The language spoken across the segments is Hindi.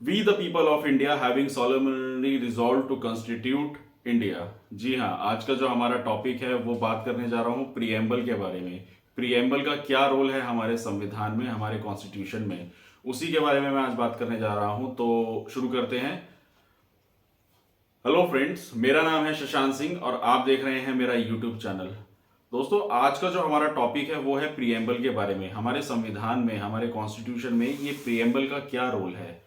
We the people of India having solemnly resolved to constitute India. जी हाँ, आज का जो हमारा टॉपिक है वो बात करने जा रहा हूँ प्रीएम्बल के बारे में। प्रीएम्बल का क्या रोल है हमारे संविधान में, हमारे कॉन्स्टिट्यूशन में, उसी के बारे में मैं आज बात करने जा रहा हूँ। तो शुरू करते हैं। हेलो फ्रेंड्स, मेरा नाम है शशांक सिंह और आप देख रहे हैं मेरा यूट्यूब चैनल। दोस्तों, आज का जो हमारा टॉपिक है वो है प्रीएम्बल के बारे में। हमारे संविधान में, हमारे कॉन्स्टिट्यूशन में ये प्रीएम्बल का क्या रोल है।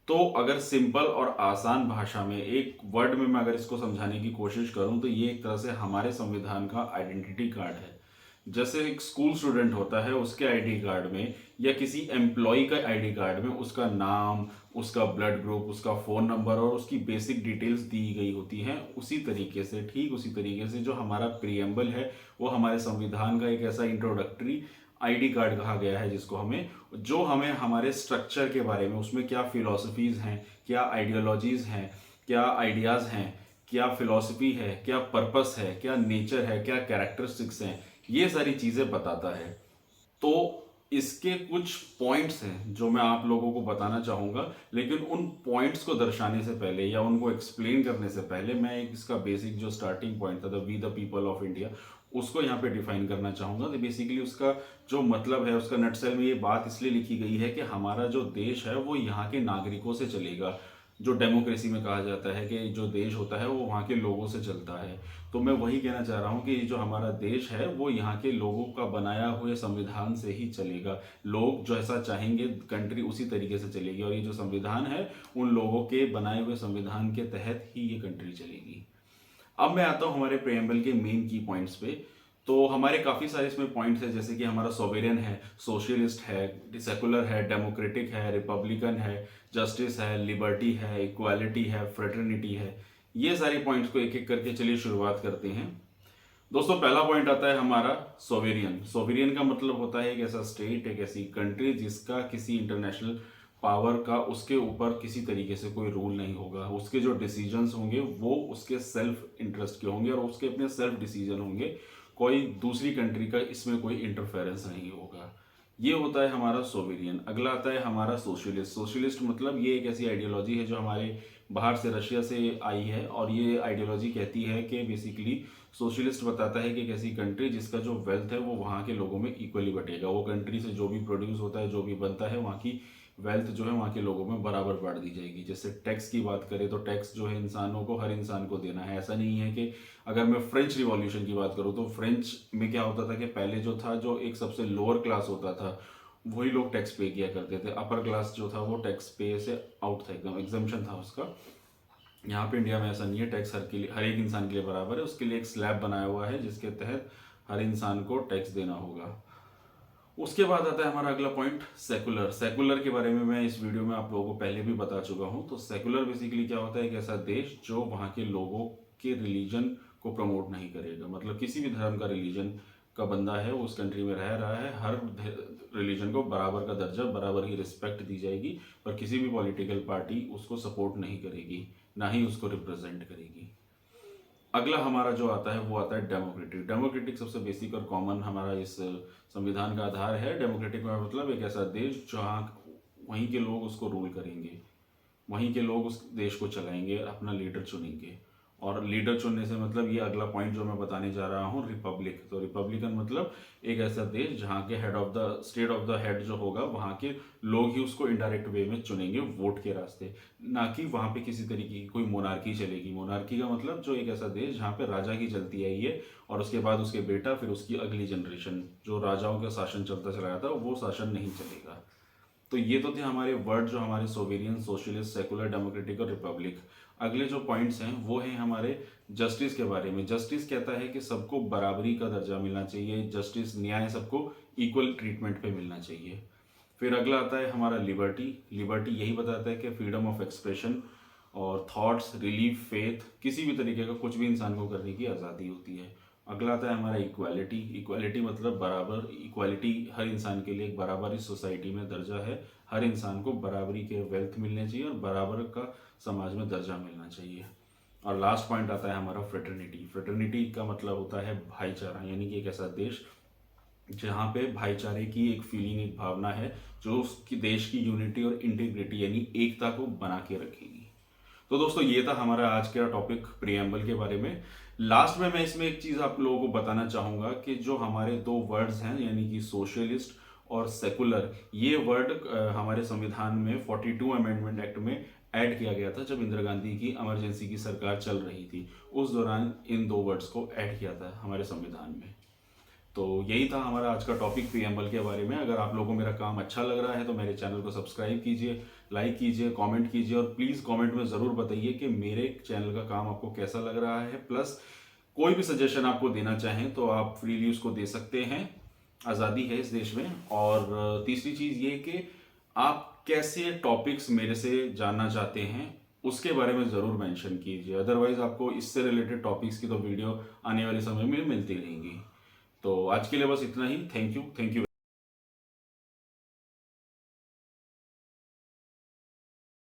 तो अगर सिंपल और आसान भाषा में एक वर्ड में मैं अगर इसको समझाने की कोशिश करूं तो ये एक तरह से हमारे संविधान का आइडेंटिटी कार्ड है। जैसे एक स्कूल स्टूडेंट होता है, उसके आईडी कार्ड में या किसी एम्प्लॉय का आईडी कार्ड में उसका नाम, उसका ब्लड ग्रुप, उसका फ़ोन नंबर और उसकी बेसिक डिटेल्स दी गई होती हैं। उसी तरीके से, ठीक उसी तरीके से जो हमारा प्रीएम्बल है वो हमारे संविधान का एक ऐसा इंट्रोडक्टरी आईडी कार्ड कहा गया है जिसको हमें हमारे स्ट्रक्चर के बारे में, उसमें क्या फिलॉसफीज हैं, क्या आइडियोलॉजीज हैं, क्या आइडियाज़ हैं, क्या फिलॉसफी है, क्या पर्पस है, क्या नेचर है, क्या कैरेक्टरिस्टिक्स हैं, ये सारी चीज़ें बताता है। तो इसके कुछ पॉइंट्स हैं जो मैं आप लोगों को बताना चाहूँगा, लेकिन उन पॉइंट्स को दर्शाने से पहले या उनको एक्सप्लेन करने से पहले मैं एक इसका बेसिक जो स्टार्टिंग पॉइंट था, the we the people of India, उसको यहाँ पे डिफाइन करना चाहूँगा। तो बेसिकली उसका जो मतलब है, उसका नटसेल में ये बात इसलिए लिखी गई है कि हमारा जो देश है वो यहाँ के नागरिकों से चलेगा। जो डेमोक्रेसी में कहा जाता है कि जो देश होता है वो वहाँ के लोगों से चलता है। तो मैं वही कहना चाह रहा हूँ कि जो हमारा देश है वो यहाँ के लोगों का बनाया हुए संविधान से ही चलेगा। लोग जो ऐसा चाहेंगे कंट्री उसी तरीके से चलेगी, और ये जो संविधान है उन लोगों के बनाए हुए संविधान के तहत ही ये कंट्री चलेगी। अब मैं आता हूँ हमारे प्रेम्बल के मेन की पॉइंट्स पे। तो हमारे काफ़ी सारे इसमें पॉइंट्स हैं, जैसे कि हमारा सोवेरियन है, सोशलिस्ट है, सेकुलर है, डेमोक्रेटिक है, रिपब्लिकन है, जस्टिस है, लिबर्टी है, इक्वालिटी है, फ्रेटर्निटी है। ये सारे पॉइंट्स को एक एक करके चलिए शुरुआत करते हैं। दोस्तों, पहला पॉइंट आता है हमारा सोवेरियन। सोवेरियन का मतलब होता है एक ऐसा स्टेट, एक ऐसी कंट्री जिसका किसी इंटरनेशनल पावर का उसके ऊपर किसी तरीके से कोई रूल नहीं होगा। उसके जो डिसीजंस होंगे वो उसके सेल्फ इंटरेस्ट के होंगे और उसके अपने सेल्फ डिसीजन होंगे। कोई दूसरी कंट्री का इसमें कोई इंटरफेरेंस नहीं होगा। ये होता है हमारा सोवेरियन। अगला आता है हमारा सोशलिस्ट। सोशलिस्ट मतलब ये एक ऐसी आइडियोलॉजी है जो हमारे बाहर से, रशिया से आई है, और ये आइडियोलॉजी कहती है कि बेसिकली सोशलिस्ट बताता है कि एक ऐसी कंट्री जिसका जो वेल्थ है वो वहाँ के लोगों में इक्वली बटेगा। वो कंट्री से जो भी प्रोड्यूस होता है, जो भी बनता है, वहाँ की वेल्थ जो है वहाँ के लोगों में बराबर बांट दी जाएगी। जैसे टैक्स की बात करें तो टैक्स जो है इंसानों को, हर इंसान को देना है। ऐसा नहीं है कि अगर मैं फ्रेंच रिवॉल्यूशन की बात करूँ तो फ्रेंच में क्या होता था कि पहले जो था, जो एक सबसे लोअर क्लास होता था वही लोग टैक्स पे किया करते थे। अपर क्लास जो था वो टैक्स पे से आउट था, एकदम एग्जम्पशन था उसका। यहाँ पे इंडिया में ऐसा नहीं है। टैक्स हर के लिए, हर एक इंसान के लिए बराबर है। उसके लिए एक स्लैब बनाया हुआ है जिसके तहत हर इंसान को टैक्स देना होगा। उसके बाद आता है हमारा अगला पॉइंट, सेकुलर। सेकुलर के बारे में मैं इस वीडियो में आप लोगों को पहले भी बता चुका हूँ। तो सेकुलर बेसिकली क्या होता है, एक ऐसा देश जो वहाँ के लोगों के रिलीजन को प्रमोट नहीं करेगा। मतलब किसी भी धर्म का, रिलीजन का बंदा है, वो उस कंट्री में रह रहा है, हर रिलीजन को बराबर का दर्जा, बराबर ही रिस्पेक्ट दी जाएगी, पर किसी भी पॉलिटिकल पार्टी उसको सपोर्ट नहीं करेगी, ना ही उसको रिप्रेजेंट करेगी। अगला हमारा जो आता है वो आता है डेमोक्रेटिक। डेमोक्रेटिक सबसे बेसिक और कॉमन हमारा इस संविधान का आधार है। डेमोक्रेटिक का मतलब एक ऐसा देश जहाँ वहीं के लोग उसको रूल करेंगे, वहीं के लोग उस देश को चलाएंगे, अपना लीडर चुनेंगे। और लीडर चुनने से मतलब ये अगला पॉइंट जो मैं बताने जा रहा हूँ, रिपब्लिक। तो रिपब्लिकन मतलब एक ऐसा देश जहाँ के head of the state, of the head जो होगा, वहाँ के लोग ही उसको इनडायरेक्ट वे में चुनेंगे वोट के रास्ते, ना कि वहाँ पे किसी तरीके की कोई मोनार्की चलेगी। मोनार्की का मतलब जो एक ऐसा देश जहाँ पे राजा की चलती आई है और उसके बाद उसके बेटा, फिर उसकी अगली जनरेशन, जो राजाओं का शासन चलता चला जाता है, वो शासन नहीं चलेगा। तो ये तो थे हमारे वर्ड जो हमारे सोवेरियन, सोशलिस्ट, सेकुलर, डेमोक्रेटिक और रिपब्लिक। अगले जो पॉइंट्स हैं वो हैं हमारे जस्टिस के बारे में। जस्टिस कहता है कि सबको बराबरी का दर्जा मिलना चाहिए। जस्टिस, न्याय सबको इक्वल ट्रीटमेंट पे मिलना चाहिए। फिर अगला आता है हमारा लिबर्टी। लिबर्टी यही बताता है कि फ्रीडम ऑफ एक्सप्रेशन और थॉट्स, रिलीफ, फेथ, किसी भी तरीके का कुछ भी इंसान को करने की आज़ादी होती है। अगला आता है हमारा इक्वालिटी। इक्वालिटी मतलब बराबर, इक्वालिटी हर इंसान के लिए एक बराबर इस सोसाइटी में दर्जा है। हर इंसान को बराबरी के वेल्थ मिलने चाहिए और बराबर का समाज में दर्जा मिलना चाहिए। और लास्ट पॉइंट आता है हमारा फ्रेटर्निटी। फ्रेटर्निटी का मतलब होता है भाईचारा, यानी कि एक ऐसा देश जहाँ पे भाईचारे की एक फीलिंग, एक भावना है जो उसकी देश की यूनिटी और इंटीग्रिटी यानी एकता को बना के रखेगी। तो दोस्तों ये था हमारा आज का टॉपिक प्रीएम्बल के बारे में। लास्ट में मैं इसमें एक चीज़ आप लोगों को बताना चाहूँगा कि जो हमारे दो वर्ड्स हैं यानी कि सोशलिस्ट और सेकुलर, ये वर्ड हमारे संविधान में 42 अमेंडमेंट एक्ट में ऐड किया गया था जब इंदिरा गांधी की इमरजेंसी की सरकार चल रही थी। उस दौरान इन दो वर्ड्स को ऐड किया था हमारे संविधान में। तो यही था हमारा आज का टॉपिक प्रीएम्बल के बारे में। अगर आप लोगों को मेरा काम अच्छा लग रहा है तो मेरे चैनल को सब्सक्राइब कीजिए, लाइक कीजिए, कमेंट कीजिए और प्लीज़ कमेंट में ज़रूर बताइए कि मेरे चैनल का काम आपको कैसा लग रहा है। प्लस कोई भी सजेशन आपको देना चाहें तो आप फ्रीली उसको दे सकते हैं, आज़ादी है इस देश में। और तीसरी चीज़ ये कि आप कैसे टॉपिक्स मेरे से जानना चाहते हैं उसके बारे में ज़रूर मेंशन कीजिए। अदरवाइज़ आपको इससे रिलेटेड टॉपिक्स की तो वीडियो आने वाले समय में मिलती रहेंगी। तो आज के लिए बस इतना ही। Thank you.